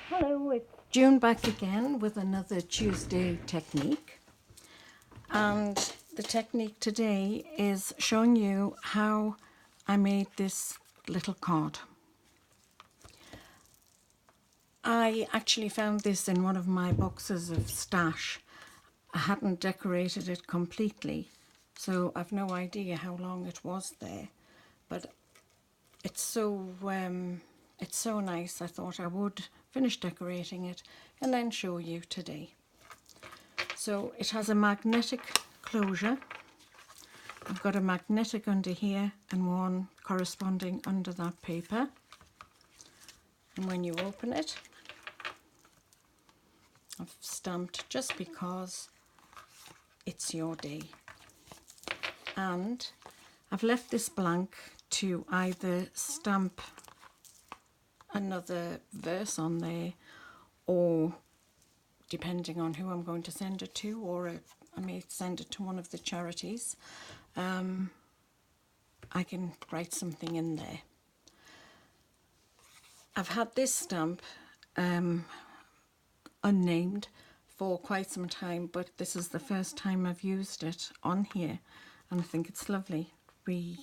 Hello, it's June back again with another Tuesday technique. And the technique today is showing you how I made this little card. I actually found this in one of my boxes of stash. I hadn't decorated it completely, so I've no idea how long it was there. But it's so nice. I thought I would finish decorating it and then show you today. So it has a magnetic closure. I've got a magnetic under here and one corresponding under that paper. And when you open it, I've stamped just because it's your day. And I've left this blank to either stamp another verse on there, or depending on who I'm going to send it to, or I may send it to one of the charities, I can write something in there. I've had this stamp unnamed for quite some time, but this is the first time I've used it on here, and I think it's lovely. Be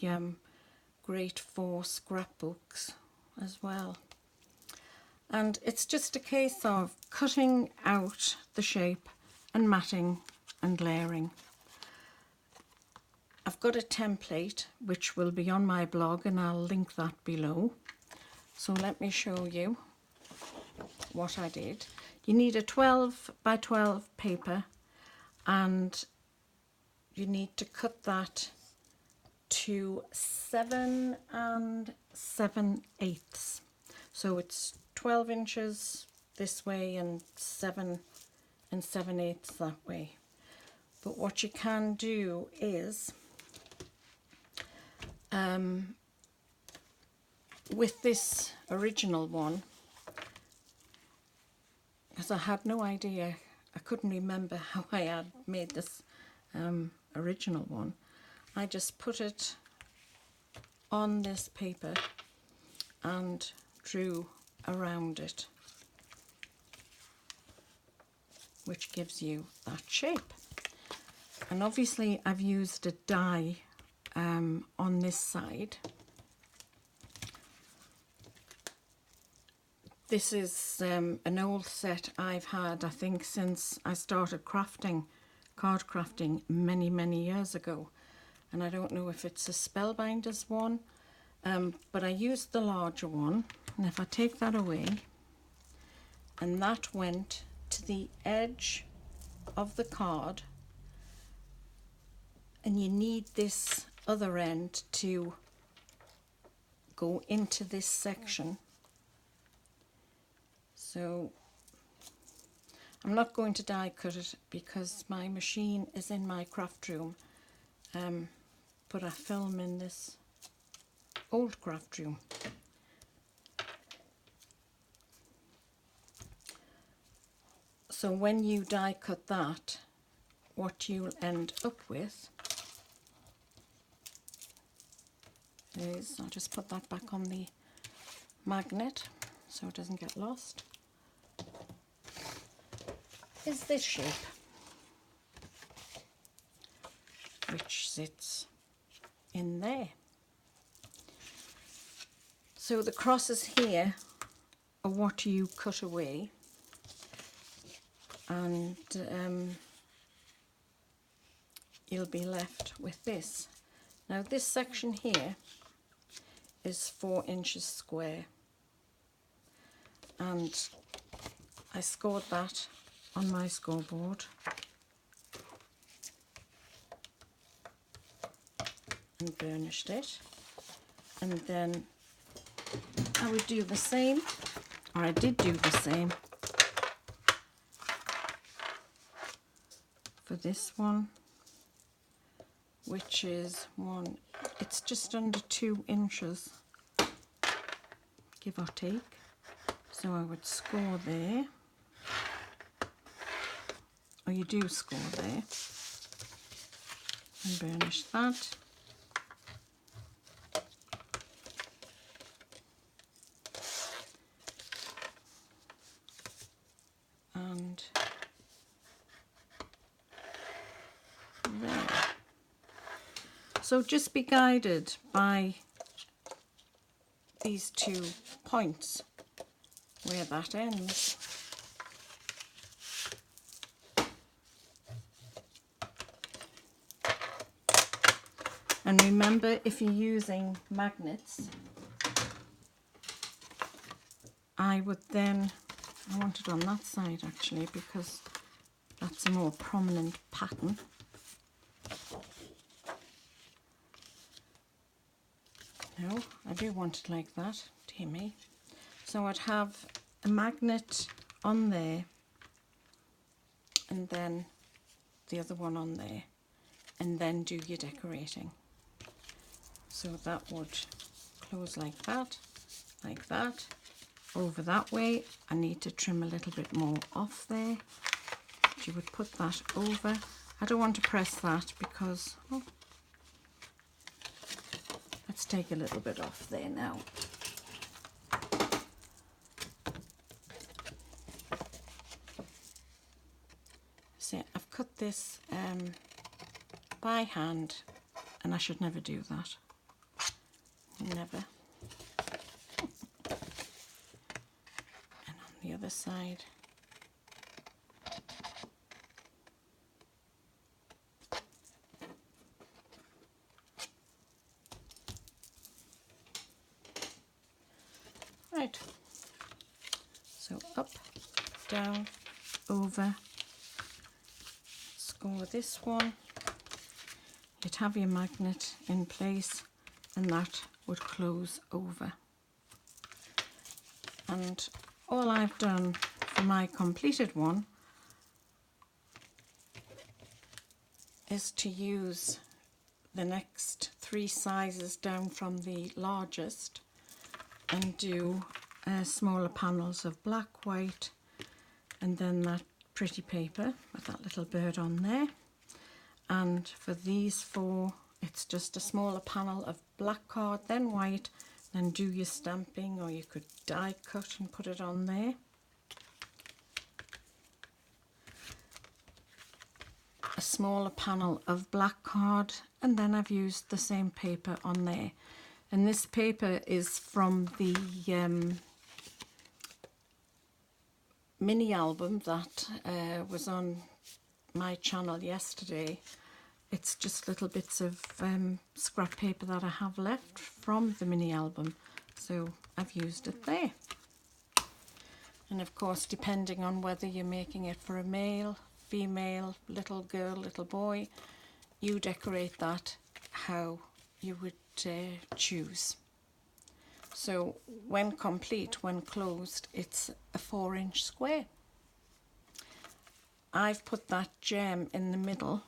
great for scrapbooks as well. And it's just a case of cutting out the shape and matting and layering. I've got a template which will be on my blog and I'll link that below. So let me show you what I did. You need a 12 by 12 paper, and you need to cut that to 7 7/8. So it's 12 inches this way and 7 7/8 that way. But what you can do is, with this original one, because I had no idea, I couldn't remember how I had made this original one, I just put it on this paper and drew around it, which gives you that shape. And obviously I've used a die on this side. This is an old set I've had, I think, since I started crafting, card crafting, many years ago. And I don't know if it's a Spellbinders one, but I used the larger one. And if I take that away, and that went to the edge of the card, and you need this other end to go into this section. So I'm not going to die cut it because my machine is in my craft room, but I film in this old craft room. So when you die cut that, what you'll end up with is, I'll just put that back on the magnet so it doesn't get lost, is this shape, which sits in there. So the crosses here are what you cut away, and you'll be left with this. Now this section here is 4 inches square, and I scored that on my scoreboard and burnished it, and then I would do the same, or I did do the same for this one, which is it's just under 2 inches, give or take. So I would score there, or you do score there, and burnish that. So just be guided by these 2 points where that ends. And remember, if you're using magnets, I would then, I want it on that side actually because that's a more prominent pattern. No, I do want it like that, dear me. So I'd have a magnet on there and then the other one on there, and then do your decorating. So that would close like that, over that way. I need to trim a little bit more off there. But you would put that over. I don't want to press that because, oh, let's take a little bit off there now. See, I've cut this by hand, and I should never do that. Never. And on the other side. Right. So up, down, over. Score this one. You'd have your magnet in place, and that would close over. And all I've done for my completed one is to use the next 3 sizes down from the largest and do smaller panels of black, white, and then that pretty paper with that little bird on there. And for these 4, it's just a smaller panel of black card, then white, then do your stamping, or you could die cut and put it on there. A smaller panel of black card, and then I've used the same paper on there. And this paper is from the mini album that was on my channel yesterday. It's just little bits of scrap paper that I have left from the mini album, so I've used it there. And of course, depending on whether you're making it for a male, female, little girl, little boy, you decorate that how you would choose. So when complete, when closed, it's a 4-inch square. I've put that gem in the middle,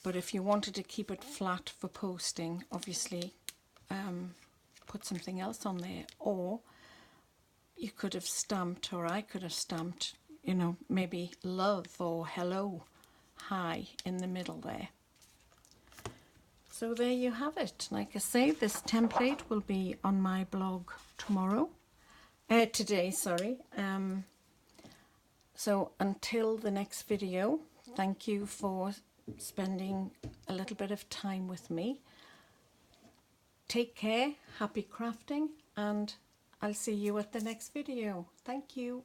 but if you wanted to keep it flat for posting, obviously put something else on there, or you could have stamped, or I could have stamped, you know, maybe love or hello, hi in the middle there. So there you have it. Like I say, this template will be on my blog today, sorry. So until the next video, thank you for spending a little bit of time with me. Take care, happy crafting, and I'll see you at the next video. Thank you.